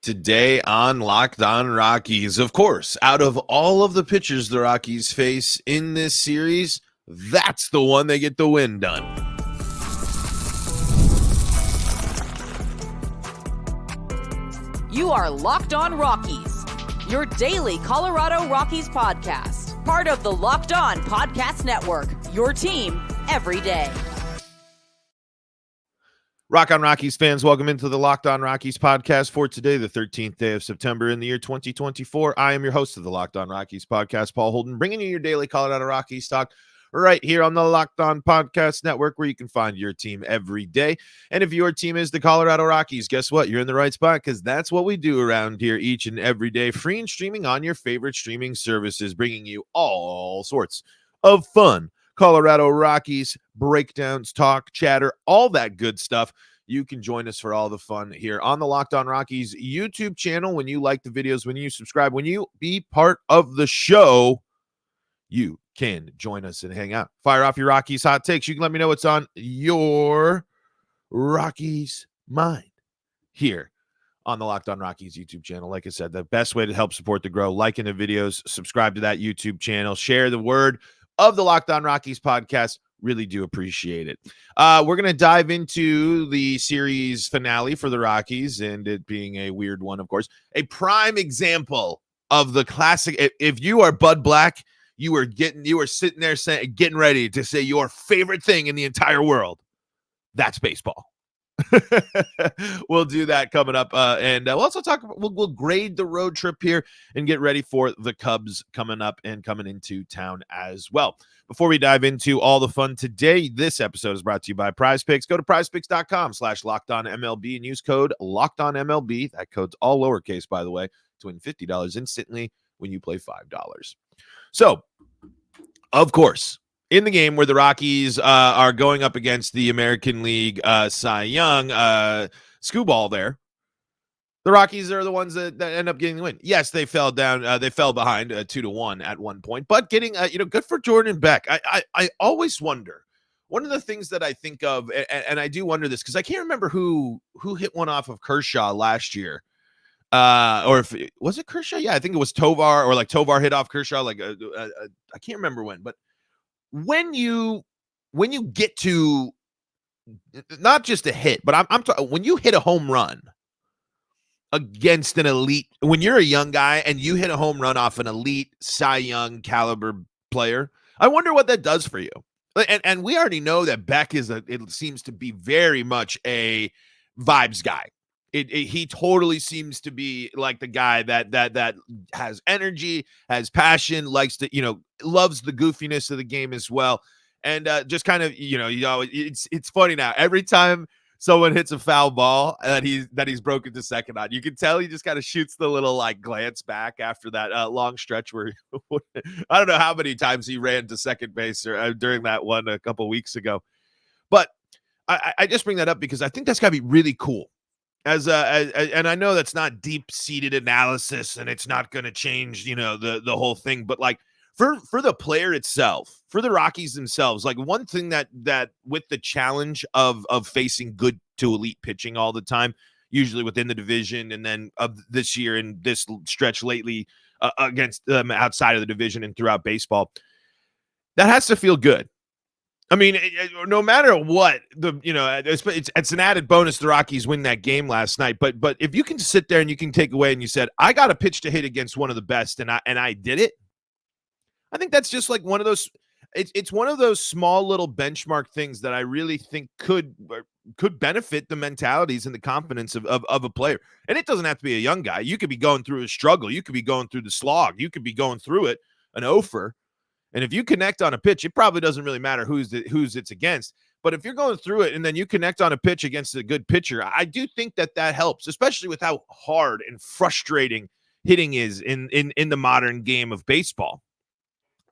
Today on Locked On Rockies, of course, out of all of the pitchers the Rockies face in this series, that's the one they get the win done. You are Locked On Rockies, your daily Colorado Rockies podcast. Part of the Locked On Podcast Network, your team every day. Rock on Rockies fans, welcome into the Locked On Rockies podcast for today, the 13th day of September in the year 2024. I am your host of the Locked On Rockies podcast, Paul Holden, bringing you your daily Colorado Rockies talk right here on the Locked On Podcast Network, where you can find your team every day. And if your team is the Colorado Rockies, guess what? You're in the right spot, because that's what we do around here each and every day, free and streaming on your favorite streaming services, bringing you all sorts of fun Colorado Rockies breakdowns, talk, chatter, all that good stuff. You can join us for all the fun here on the Locked On Rockies YouTube channel. When you like the videos, when you subscribe, when you be part of the show, you can join us and hang out. Fire off your Rockies hot takes. You can let me know what's on your Rockies mind here on the Locked On Rockies YouTube channel. Like I said, the best way to help support the grow, liking the videos, subscribe to that YouTube channel, share the word of the Locked On Rockies podcast. Really do appreciate it. We're going to dive into the series finale for the Rockies, and it being a weird one, of course. A prime example of the classic. If you are Bud Black, you are sitting there getting ready to say your favorite thing in the entire world. That's baseball. We'll do that coming up, and we'll also talk about, we'll grade the road trip here and get ready for the Cubs coming up and coming into town as well. Before we dive into all the fun today, this episode is brought to you by PrizePicks. Go to prizepicks.com/LockedOnMLB and use code LockedOnMLB. That code's all lowercase, by the way, to win $50 instantly when you play $5. So, of course, in the game where the Rockies are going up against the American League Cy Young, Skubal there, the Rockies are the ones that end up getting the win. Yes, they fell down. They fell behind 2-1 at one point, but getting, good for Jordan Beck. I always wonder. One of the things that I think of, and I do wonder this, because I can't remember who hit one off of Kershaw last year. Or if was it Kershaw? Yeah, I think it was Tovar, or like Tovar hit off Kershaw. I can't remember when, but when you get to not just a hit, but I'm when you hit a home run against an elite, when you're a young guy and you hit a home run off an elite Cy Young caliber player, I wonder what that does for you. And we already know that Beck it seems to be very much a vibes guy. He totally seems to be like the guy that has energy, has passion, likes to, loves the goofiness of the game as well. And just kind of, it's funny now. Every time someone hits a foul ball that he's broken to second on, you can tell he just kind of shoots the little glance back after that long stretch where I don't know how many times he ran to second base or during that one a couple weeks ago. But I just bring that up because I think that's got to be really cool. And I know that's not deep-seated analysis, and it's not going to change, the whole thing. But for the player itself, for the Rockies themselves, one thing that with the challenge of facing good to elite pitching all the time, usually within the division, and then of this year and this stretch lately against them outside of the division and throughout baseball, that has to feel good. I mean, no matter what, it's an added bonus the Rockies win that game last night. But if you can sit there and you can take away and you said, I got a pitch to hit against one of the best, and I did it, I think that's just one of those. It's one of those small little benchmark things that I really think could benefit the mentalities and the confidence of a player. And it doesn't have to be a young guy. You could be going through a struggle. You could be going through the slog. You could be going through it, an offer. And if you connect on a pitch, it probably doesn't really matter who's it's against. But if you're going through it and then you connect on a pitch against a good pitcher, I do think that helps, especially with how hard and frustrating hitting is in the modern game of baseball.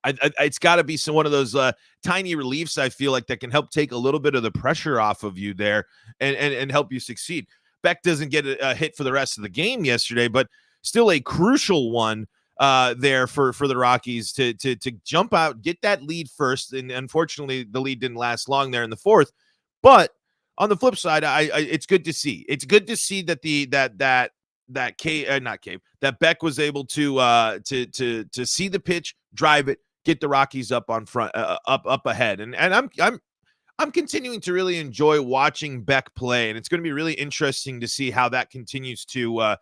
It's got to be one of those tiny reliefs, I feel like, that can help take a little bit of the pressure off of you there and help you succeed. Beck doesn't get a hit for the rest of the game yesterday, but still a crucial one there for the Rockies to jump out, get that lead first. And unfortunately, the lead didn't last long there in the fourth. But on the flip side, it's good to see. It's good to see that that Beck was able to see the pitch, drive it, get the Rockies up on front, up ahead. And I'm continuing to really enjoy watching Beck play, and it's going to be really interesting to see how that continues to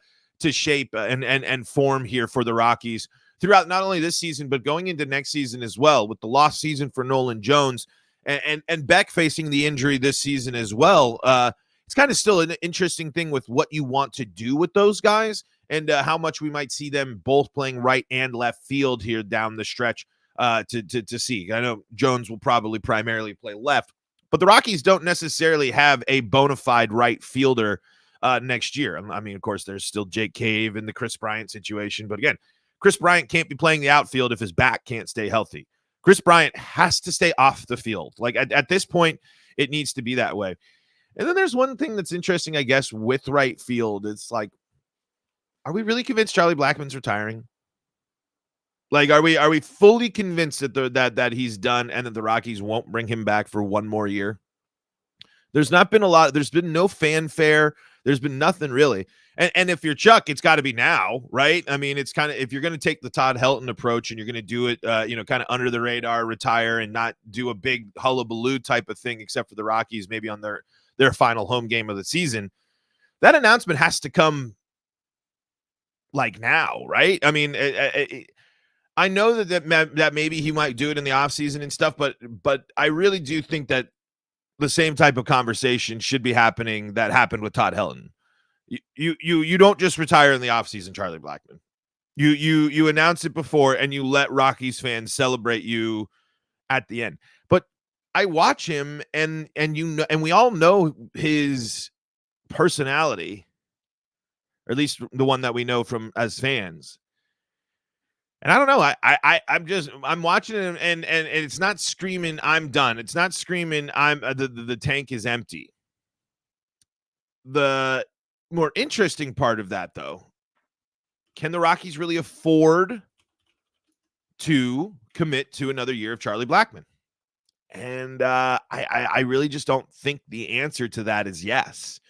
shape and form here for the Rockies throughout not only this season but going into next season as well, with the lost season for Nolan Jones and Beck facing the injury this season as well. It's kind of still an interesting thing with what you want to do with those guys and how much we might see them both playing right and left field here down the stretch to see. I know Jones will probably primarily play left, but the Rockies don't necessarily have a bona fide right fielder next year. I mean, of course, there's still Jake Cave and the Chris Bryant situation. But again, Chris Bryant can't be playing the outfield if his back can't stay healthy. Chris Bryant has to stay off the field. Like at this point, it needs to be that way. And then there's one thing that's interesting, I guess, with right field. It's like, are we really convinced Charlie Blackmon's retiring? Like, are we fully convinced that he's done and that the Rockies won't bring him back for one more year? There's been no fanfare. There's been nothing really. And if you're Chuck, it's got to be now, right? I mean, it's kind of, if you're going to take the Todd Helton approach and you're going to do it, kind of under the radar, retire and not do a big hullabaloo type of thing, except for the Rockies, maybe on their final home game of the season, that announcement has to come like now, right? I mean, I know that maybe he might do it in the offseason and stuff, but I really do think that the same type of conversation should be happening that happened with Todd Helton. You don't just retire in the offseason, Charlie Blackmon. You announce it before and you let Rockies fans celebrate you at the end. But I watch him and we all know his personality, or at least the one that we know from as fans. And I don't know. I'm watching him and it's not screaming I'm done. It's not screaming I'm the tank is empty. The more interesting part of that, though, can the Rockies really afford to commit to another year of Charlie Blackmon? And I really just don't think the answer to that is yes.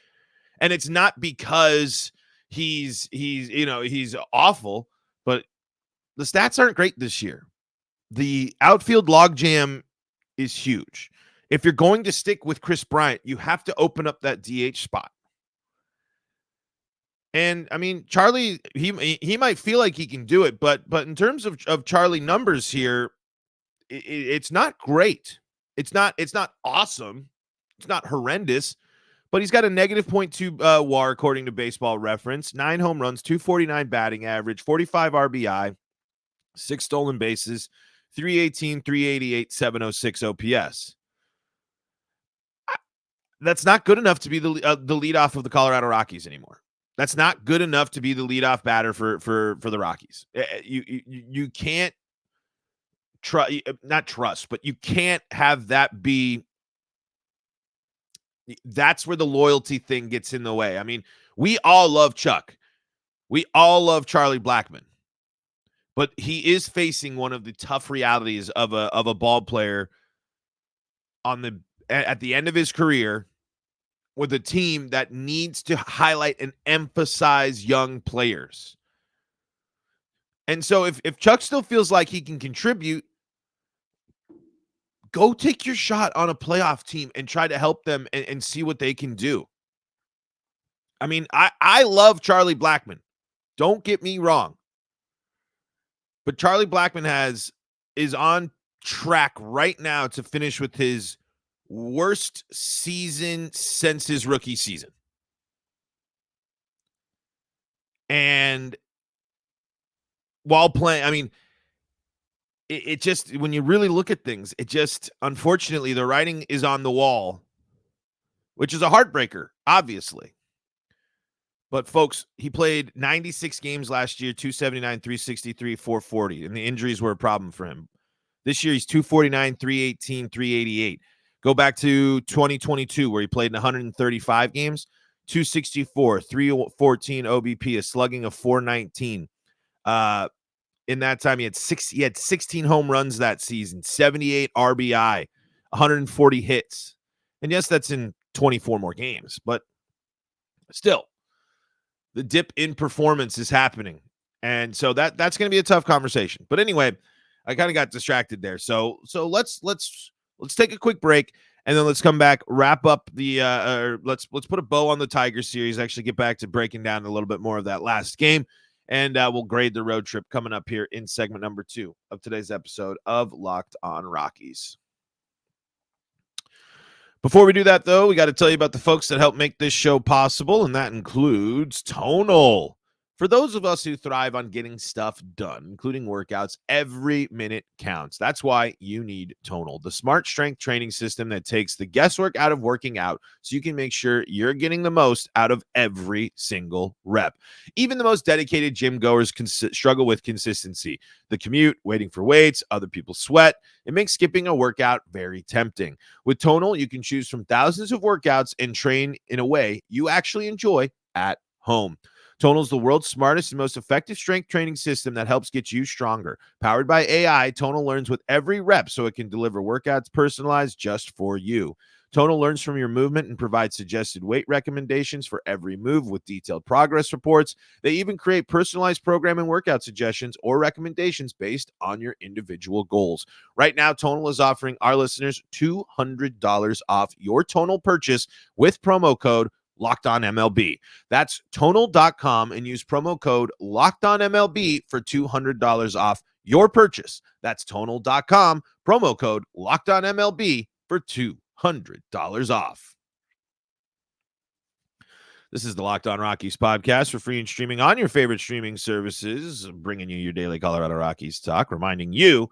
And it's not because he's awful, but the stats aren't great this year. The outfield logjam is huge. If you're going to stick with Chris Bryant, you have to open up that DH spot. And I mean, Charlie, he might feel like he can do it, but in terms of Charlie numbers here, it's not great. It's not awesome. It's not horrendous, but he's got a negative .2 WAR according to Baseball Reference, 9 home runs, 249 batting average, 45 RBI, 6 stolen bases, 318, 388, 706 OPS. That's not good enough to be the leadoff of the Colorado Rockies anymore. That's not good enough to be the leadoff batter for the Rockies. You can't not trust, but you can't have that be. That's where the loyalty thing gets in the way. I mean, we all love Chuck. We all love Charlie Blackmon. But he is facing one of the tough realities of a ball player at the end of his career with a team that needs to highlight and emphasize young players. And so if Chuck still feels like he can contribute, go take your shot on a playoff team and try to help them and see what they can do. I mean, I love Charlie Blackmon. Don't get me wrong. But Charlie Blackmon is on track right now to finish with his worst season since his rookie season. And while playing, I mean, it just, when you really look at things, it just, unfortunately, the writing is on the wall, which is a heartbreaker, obviously. But, folks, he played 96 games last year, 279, 363, 440, and the injuries were a problem for him. This year, he's 249, 318, 388. Go back to 2022, where he played in 135 games, 264, 314 OBP, a slugging of 419. In that time, he had 16 home runs that season, 78 RBI, 140 hits. And yes, that's in 24 more games, but still, the dip in performance is happening. And so that's going to be a tough conversation. But anyway, I kind of got distracted there. So let's take a quick break, and then let's come back, wrap up the let's put a bow on the Tigers series, actually get back to breaking down a little bit more of that last game, and we'll grade the road trip coming up here in segment number 2 of today's episode of Locked On Rockies. Before we do that, though, we got to tell you about the folks that help make this show possible, and that includes TonaI. For those of us who thrive on getting stuff done, including workouts, every minute counts. That's why you need TonaI, the smart strength training system that takes the guesswork out of working out so you can make sure you're getting the most out of every single rep. Even the most dedicated gym goers struggle with consistency. The commute, waiting for weights, other people sweat. It makes skipping a workout very tempting. With TonaI, you can choose from thousands of workouts and train in a way you actually enjoy at home. TonaI is the world's smartest and most effective strength training system that helps get you stronger. Powered by AI, TonaI learns with every rep so it can deliver workouts personalized just for you. TonaI learns from your movement and provides suggested weight recommendations for every move with detailed progress reports. They even create personalized program and workout suggestions or recommendations based on your individual goals. Right now, TonaI is offering our listeners $200 off your TonaI purchase with promo code Locked On MLB. That's TonaI.com and use promo code Locked On MLB for $200 off your purchase. That's TonaI.com, promo code Locked On MLB for $200 off. This is the Locked On Rockies podcast for free and streaming on your favorite streaming services, bringing you your daily Colorado Rockies talk, reminding you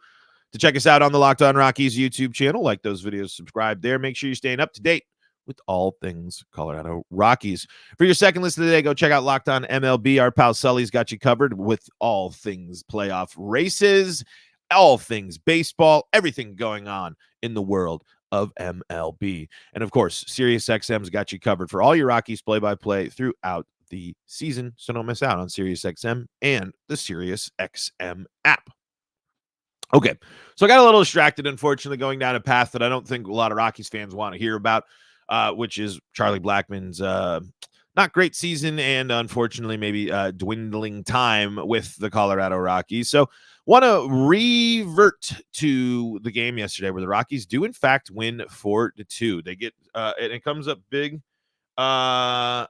to check us out on the Locked On Rockies YouTube channel. Like those videos, subscribe there. Make sure you're staying up to date with all things Colorado Rockies. For your second listen today, go check out Locked On MLB. Our pal Sully's got you covered with all things playoff races, all things baseball, everything going on in the world of MLB. And of course, SiriusXM's got you covered for all your Rockies play-by-play throughout the season, so don't miss out on SiriusXM and the SiriusXM app. Okay, so I got a little distracted, unfortunately, going down a path that I don't think a lot of Rockies fans want to hear about, which is Charlie Blackmon's not great season and unfortunately maybe dwindling time with the Colorado Rockies. So want to revert to the game yesterday where the Rockies do in fact win 4-2. They get and it comes up big. Sorry,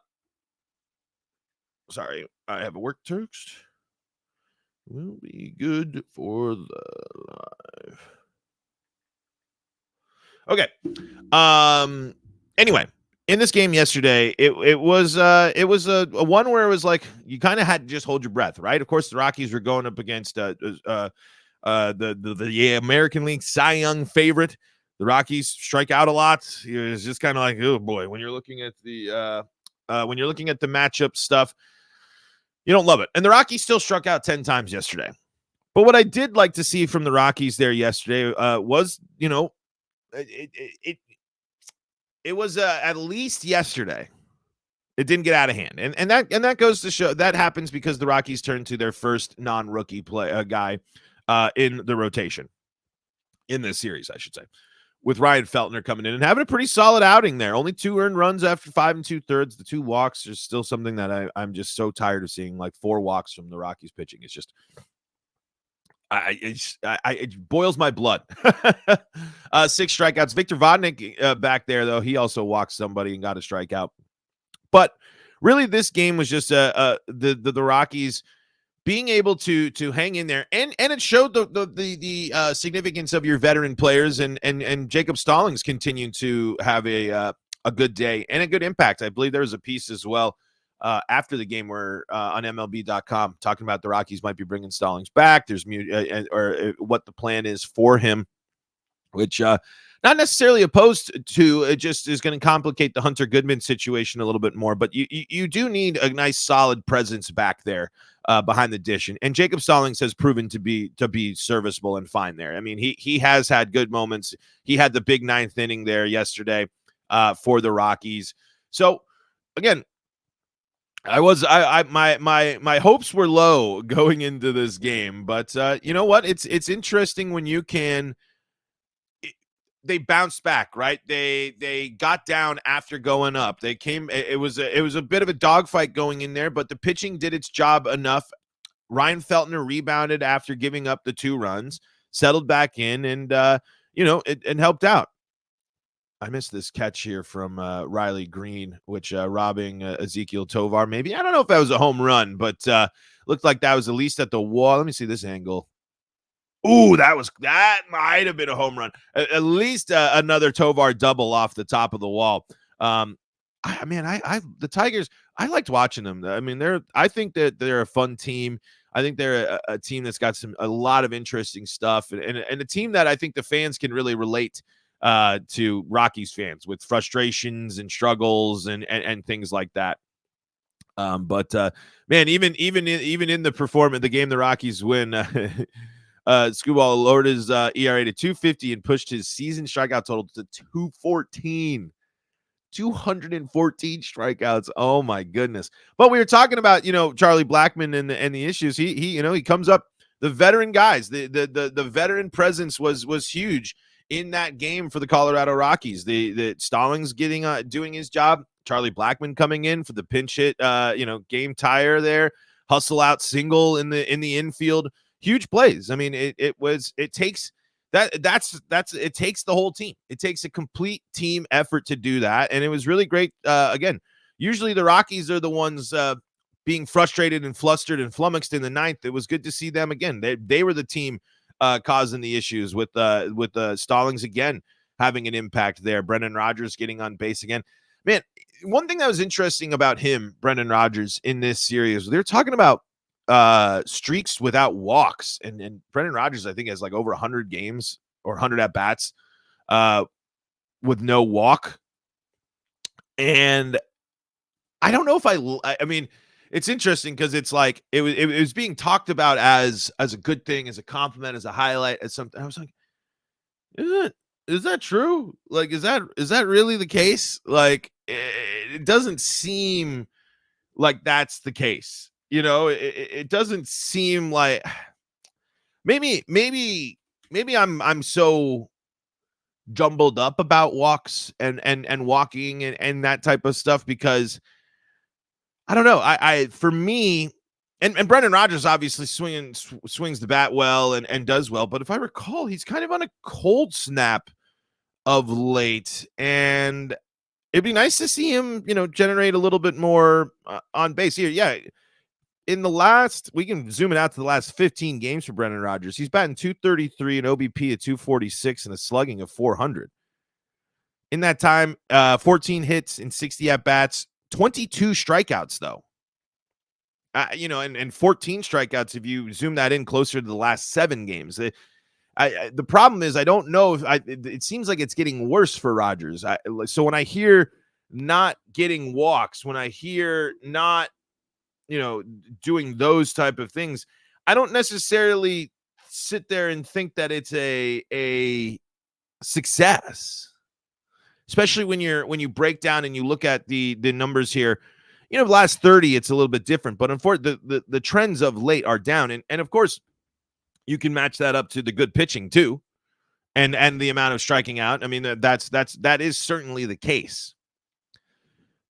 I have a work text. Will be good for the live. Okay. Anyway, in this game yesterday, it was a one where it was like you kind of had to just hold your breath, right? Of course, the Rockies were going up against the American League Cy Young favorite. The Rockies strike out a lot. It's just kind of like, oh boy, when you're looking at the matchup stuff, you don't love it. And the Rockies still struck out 10 times yesterday. But what I did like to see from the Rockies there yesterday was, it was at least yesterday. It didn't get out of hand. And that goes to show that happens because the Rockies turned to their first non-rookie guy in the rotation in this series, I should say, with Ryan Feltner coming in and having a pretty solid outing there. Only 2 earned runs after 5 2/3. The 2 walks is still something that I'm just so tired of seeing, like 4 walks from the Rockies pitching. It's just it boils my blood. 6 strikeouts. Victor Vodnik back there, though, he also walked somebody and got a strikeout. But really, this game was just the Rockies being able to hang in there, and it showed the significance of your veteran players, and Jacob Stallings continued to have a good day and a good impact. I believe there was a piece as well after the game where on MLB.com talking about the Rockies might be bringing Stallings back. There's or what the plan is for him, which not necessarily opposed to. It just is going to complicate the Hunter Goodman situation a little bit more. But you do need a nice solid presence back there behind the dish, and Jacob Stallings has proven to be serviceable and fine there. I mean, he has had good moments. He had the big 9th inning there yesterday for the Rockies. So again, my hopes were low going into this game, but you know what? It's interesting when you can. they bounced back, right? They got down after going up. They came. It was a bit of a dogfight going in there, but the pitching did its job enough. Ryan Feltner rebounded after giving up the 2 runs, settled back in, and it helped out. I missed this catch here from Riley Green, which robbing Ezekiel Tovar. Maybe, I don't know if that was a home run, but looked like that was at least at the wall. Let me see this angle. Ooh, that might have been a home run. At least another Tovar double off the top of the wall. The Tigers, I liked watching them. I mean, I think that they're a fun team. I think they're a team that's got a lot of interesting stuff, and a team that I think the fans can really relate to Rockies fans with frustrations and struggles and things like that. Man, even in the performance, the game the Rockies win, Skubal lowered his ERA to 2.50 and pushed his season strikeout total to 214. 214 strikeouts. Oh my goodness. But we were talking about, Charlie Blackmon and the issues. He comes up, the veteran guys, the veteran presence was huge in that game for the Colorado Rockies. The Stallings doing his job, Charlie Blackmon coming in for the pinch hit, game tire there, hustle out single in the infield, huge plays. I mean, it takes it takes the whole team. It takes a complete team effort to do that. And it was really great. Again, usually the Rockies are the ones being frustrated and flustered and flummoxed in the 9th. It was good to see them again. They were the team causing the issues with Stallings again having an impact there. Brendan Rodgers getting on base again. Man, one thing that was interesting about him, Brendan Rodgers, in this series, they're talking about streaks without walks, and Brendan Rodgers, I think, has like over 100 games or 100 at bats with no walk. And I don't know if I mean, it's interesting because it's like it was being talked about as a good thing, as a compliment, as a highlight, as something. I was like, is that true? Like, is that really the case? Like, it doesn't seem like that's the case. It doesn't seem like maybe I'm so jumbled up about walks and walking and that type of stuff, because I don't know. I for me, and Brendan Rodgers obviously swings the bat well and does well, but if I recall, he's kind of on a cold snap of late, and it'd be nice to see him, generate a little bit more on base here. Yeah. We can zoom it out to the last 15 games for Brendan Rodgers. He's batting 233, an OBP at 246, and a slugging of 400. In that time, 14 hits and 60 at-bats, 22 strikeouts, though. And 14 strikeouts if you zoom that in closer to the last 7 games. The problem is I don't know if it seems like it's getting worse for Rodgers. So when I hear not getting walks, when I hear not doing those type of things, I don't necessarily sit there and think that it's a success, especially when you break down and you look at the numbers here. The last 30, it's a little bit different, but unfortunately, the trends of late are down, and of course, you can match that up to the good pitching too, and the amount of striking out. I mean, that is certainly the case.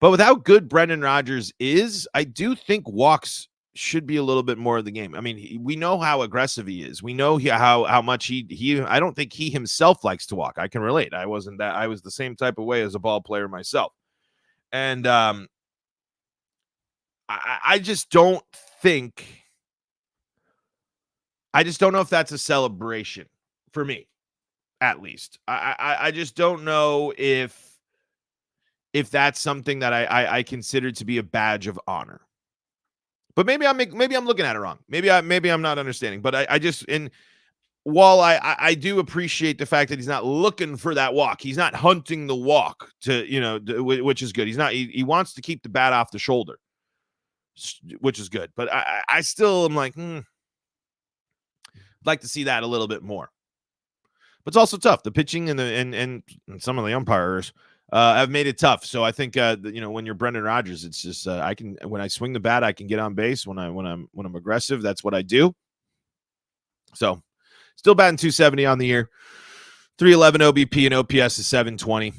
But with how good Brendan Rodgers is, I do think walks should be a little bit more of the game. I mean, we know how aggressive he is. We know how much he I don't think he himself likes to walk. I can relate. I was the same type of way as a ball player myself. And I just don't know if that's a celebration for me, at least. I just don't know if that's something that I consider to be a badge of honor. But maybe I'm looking at it wrong. Maybe I'm not understanding. But while I do appreciate the fact that he's not looking for that walk, he's not hunting the walk which is good. He wants to keep the bat off the shoulder, which is good. But I still am like, I'd like to see that a little bit more. But it's also tough. The pitching and some of the umpires have made it tough. So I think when you're Brendan Rodgers, it's just when I swing the bat, I can get on base. When I'm aggressive, that's what I do. So still batting 270 on the year, 311 OBP and OPS is 720.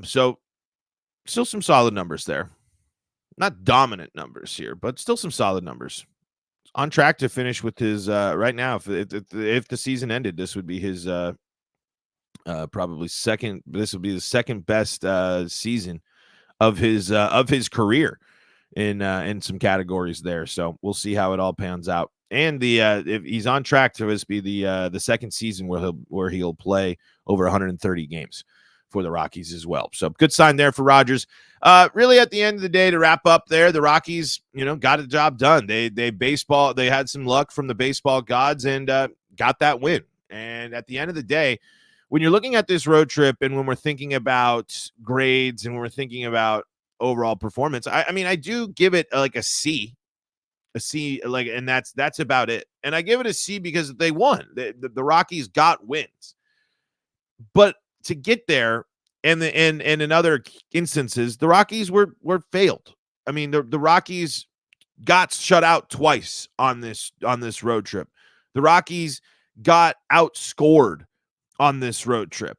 So still some solid numbers there. Not dominant numbers here, but still some solid numbers. On track to finish with his right now. If the season ended, this would be his probably second. This would be the second best season of his career in some categories there. So we'll see how it all pans out. And if he's on track to this be the second season where he'll play over 130 games for the Rockies as well. So good sign there for Rogers. Really, at the end of the day, to wrap up there, the Rockies, got the job done. They had some luck from the baseball gods and got that win. And at the end of the day, when you're looking at this road trip and when we're thinking about grades and when we're thinking about overall performance, I do give it like a C, and that's about it. And I give it a C because they won. The Rockies got wins, but to get there, and in other instances, the Rockies were failed. I mean, the Rockies got shut out twice on this road trip. The Rockies got outscored on this road trip.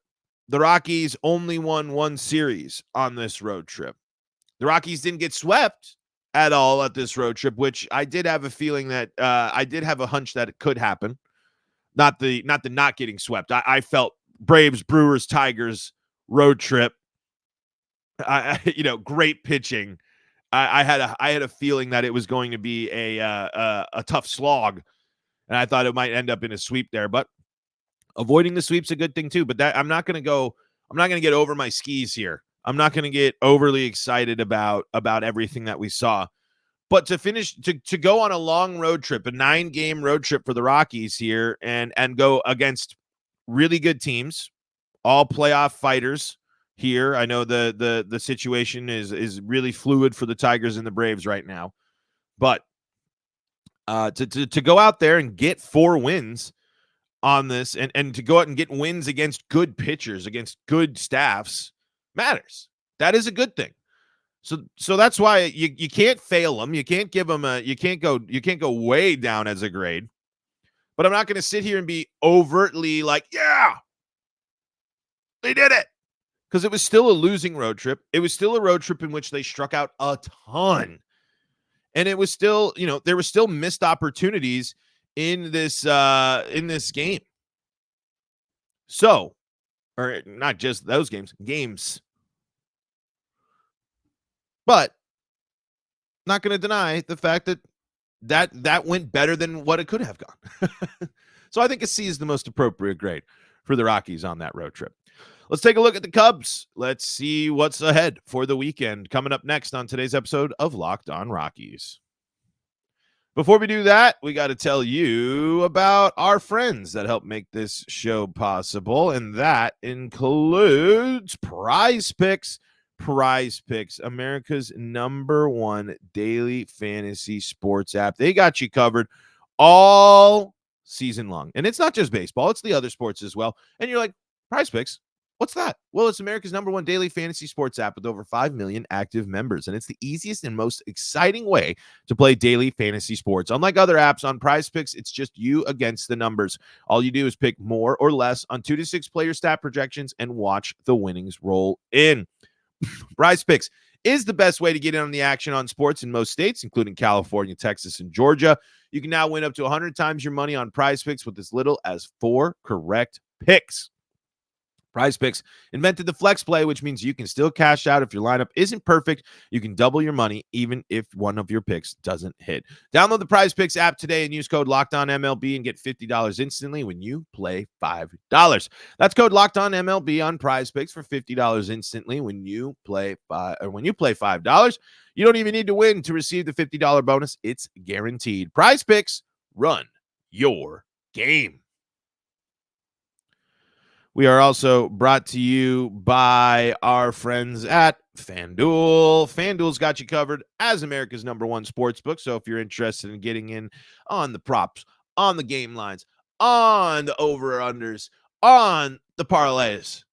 The Rockies only won one series on this road trip. The Rockies didn't get swept at all at this road trip, which I did have a feeling that I did have a hunch that it could happen. Not getting swept. I felt Braves, Brewers, Tigers road trip. Great pitching. I had a feeling that it was going to be a tough slog, and I thought it might end up in a sweep there. But avoiding the sweep's a good thing too. But I'm not going to get over my skis here. I'm not going to get overly excited about everything that we saw. But to finish, to go on a long road trip, a 9-game road trip for the Rockies here, and go against really good teams, all playoff fighters here. I know the situation is really fluid for the Tigers and the Braves right now, but to go out there and get 4 wins on this, and to go out and get wins against good pitchers, against good staffs, matters. That is a good thing. So that's why you can't fail them. You can't give them you can't go way down as a grade. But I'm not going to sit here and be overtly like, yeah, they did it. Because it was still a losing road trip. It was still a road trip in which they struck out a ton. And it was still, there were still missed opportunities in this game. So, or not just those games. But not going to deny the fact that went better than what it could have gone. So I think a C is the most appropriate grade for the Rockies on that road trip. Let's take a look at the Cubs. Let's see what's ahead for the weekend. Coming up next on today's episode of Locked On Rockies. Before we do that, we got to tell you about our friends that help make this show possible, and that includes PrizePicks. PrizePicks, America's #1 daily fantasy sports app. They got you covered all season long. And it's not just baseball, it's the other sports as well. And you're like, PrizePicks, what's that? Well, it's America's #1 daily fantasy sports app with over 5 million active members. And it's the easiest and most exciting way to play daily fantasy sports. Unlike other apps on PrizePicks, it's just you against the numbers. All you do is pick more or less on 2 to 6 player stat projections and watch the winnings roll in. PrizePicks is the best way to get in on the action on sports in most states, including California, Texas, and Georgia. You can now win up to 100 times your money on PrizePicks with as little as 4 correct picks. PrizePicks invented the flex play, which means you can still cash out if your lineup isn't perfect. You can double your money even if one of your picks doesn't hit. Download the PrizePicks app today and use code LOCKEDONMLB and get $50 instantly when you play $5. That's code LOCKEDONMLB on PrizePicks for $50 instantly when you play $5. You don't even need to win to receive the $50 bonus. It's guaranteed. PrizePicks, run your game. We are also brought to you by our friends at FanDuel. FanDuel's got you covered as America's #1 sportsbook. So if you're interested in getting in on the props, on the game lines, on the over-unders, on the parlays,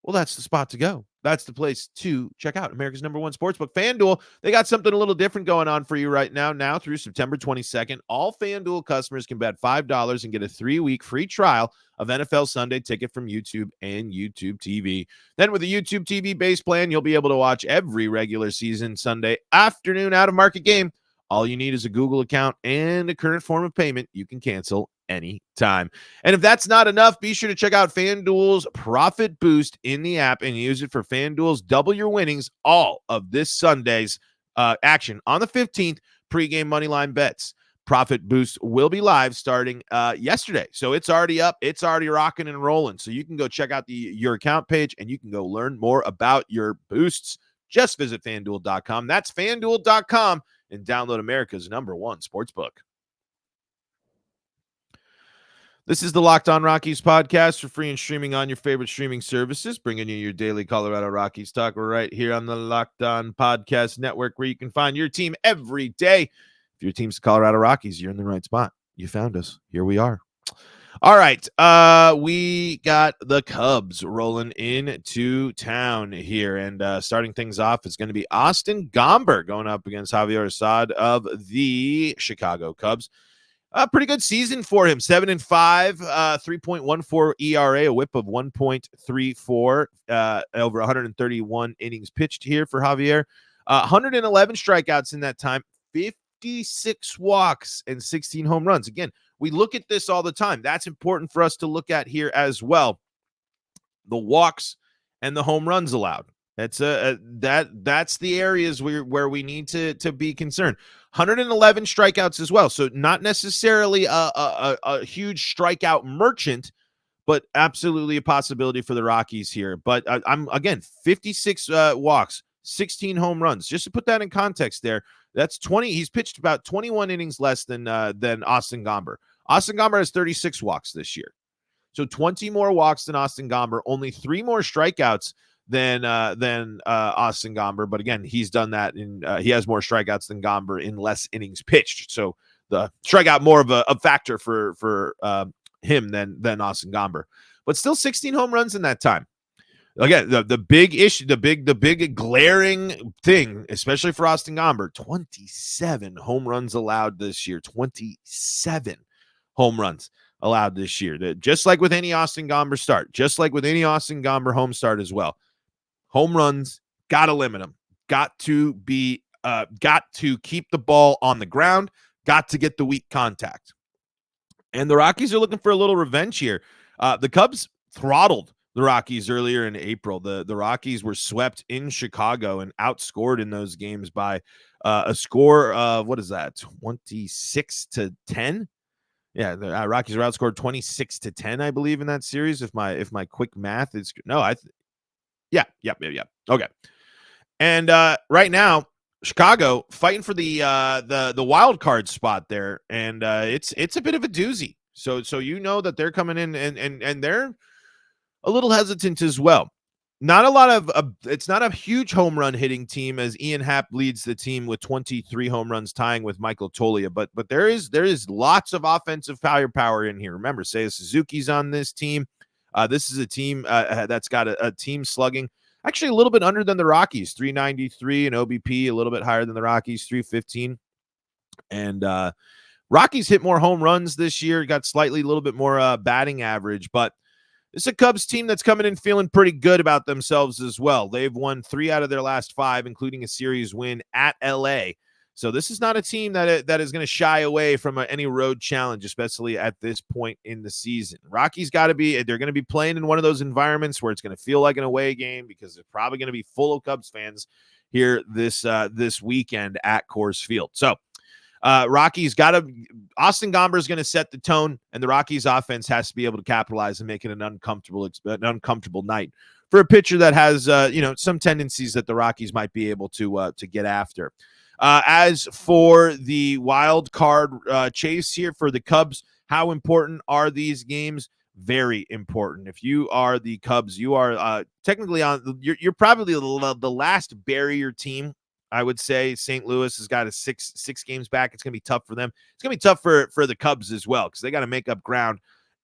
well, that's the spot to go. That's the place to check out America's #1 sportsbook, FanDuel. They got something a little different going on for you right now. Now through September 22nd, all FanDuel customers can bet $5 and get a 3-week free trial of NFL Sunday Ticket from YouTube and YouTube TV. Then with a YouTube TV base plan, you'll be able to watch every regular season Sunday afternoon out-of-market game. All you need is a Google account and a current form of payment you can cancel anytime. And if that's not enough, be sure to check out FanDuel's Profit Boost in the app and use it for FanDuel's Double Your Winnings all of this Sunday's action on the 15th pregame moneyline bets. Profit Boost will be live starting yesterday. So it's already up. It's already rocking and rolling. So you can go check out your account page and you can go learn more about your boosts. Just visit FanDuel.com. That's FanDuel.com and download America's #1 sportsbook. This is the Locked On Rockies podcast for free and streaming on your favorite streaming services, bringing you your daily Colorado Rockies talk right here on the Locked On Podcast Network, where you can find your team every day. If your team's the Colorado Rockies, you're in the right spot. You found us. Here we are. All right. We got the Cubs rolling into town here, and starting things off is going to be Austin Gomber going up against Javier Assad of the Chicago Cubs. A pretty good season for him. 7-5, 3.14 ERA, a whip of 1.34, over 131 innings pitched here for Javier. 111 strikeouts in that time, 56 walks, and 16 home runs. Again, we look at this all the time. That's important for us to look at here as well. The walks and the home runs allowed. That's that's the areas where we need to be concerned. 111 strikeouts as well. So not necessarily a huge strikeout merchant, but absolutely a possibility for the Rockies here. But I'm again 56 walks, 16 home runs. Just to put that in context, that's 20. He's pitched about 21 innings less than Austin Gomber. Austin Gomber has 36 walks this year, so 20 more walks than Austin Gomber. Only 3 more strikeouts than Austin Gomber, but again, he's done that he has more strikeouts than Gomber in less innings pitched. So the strikeout more of a factor for him than Austin Gomber, but still 16 home runs in that time. Again, the big issue, the big glaring thing, especially for Austin Gomber, 27 home runs allowed this year. 27 home runs allowed this year. Just like with any Austin Gomber start, just like with any Austin Gomber home start as well. Home runs, got to limit them. Got to keep the ball on the ground. Got to get the weak contact. And the Rockies are looking for a little revenge here. The Cubs throttled the Rockies earlier in April. The Rockies were swept in Chicago and outscored in those games by a score of, 26-10? Yeah, the Rockies were outscored 26-10, I believe, in that series. If my quick math is Yeah. Okay. And right now, Chicago fighting for the wild card spot there, and it's a bit of a doozy. So you know that they're coming in and they're a little hesitant as well. Not a lot of it's not a huge home run hitting team, as Ian Happ leads the team with 23 home runs, tying with Michael Toglia. But there is lots of offensive firepower in here. Remember, Seiya Suzuki's on this team. This is a team that's got a team slugging actually a little bit under than the Rockies, 393, and OBP a little bit higher than the Rockies, 315. And Rockies hit more home runs this year, got slightly a little bit more batting average, but it's a Cubs team that's coming in feeling pretty good about themselves as well. They've won 3 out of their last 5, including a series win at LA. So this is not a team that is going to shy away from any road challenge, especially at this point in the season. Rockies they're going to be playing in one of those environments where it's going to feel like an away game, because they're probably going to be full of Cubs fans here this weekend at Coors Field. So Rockies Austin Gomber is going to set the tone, and the Rockies offense has to be able to capitalize and make it an uncomfortable night for a pitcher that has some tendencies that the Rockies might be able to get after. As for the wild card chase here for the Cubs, how important are these games? Very important. If you are the Cubs, you are technically you're probably the last barrier team. I would say St. Louis has got a six games back. It's going to be tough for them. It's going to be tough for the Cubs as well, because they got to make up ground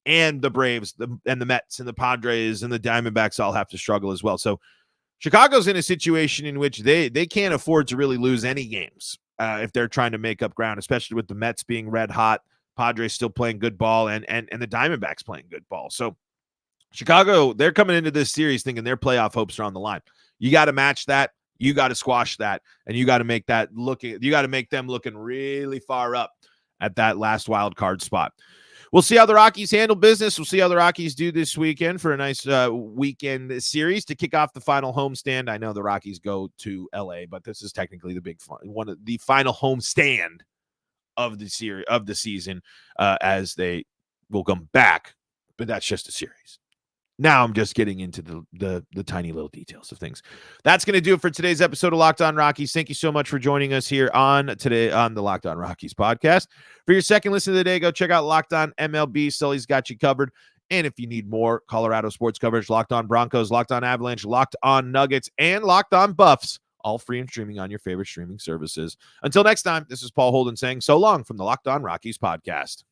and the Braves and the Mets and the Padres and the Diamondbacks all have to struggle as well. So Chicago's in a situation in which they can't afford to really lose any games if they're trying to make up ground, especially with the Mets being red hot, Padres still playing good ball, and the Diamondbacks playing good ball. So Chicago, they're coming into this series thinking their playoff hopes are on the line. You got to match that. You got to squash that, and you got to make that looking. You got to make them looking really far up at that last wild card spot. We'll see how the Rockies handle business. We'll see how the Rockies do this weekend for a nice weekend series to kick off the final homestand. I know the Rockies go to LA, but this is technically the one of the final homestand of the series of the season, as they will come back. But that's just a series. Now I'm just getting into the tiny little details of things. That's going to do it for today's episode of Locked On Rockies. Thank you so much for joining us here on the Locked On Rockies podcast. For your second listen of the day, go check out Locked On MLB. Sully's got you covered. And if you need more Colorado sports coverage, Locked On Broncos, Locked On Avalanche, Locked On Nuggets, and Locked On Buffs, all free and streaming on your favorite streaming services. Until next time, this is Paul Holden saying so long from the Locked On Rockies podcast.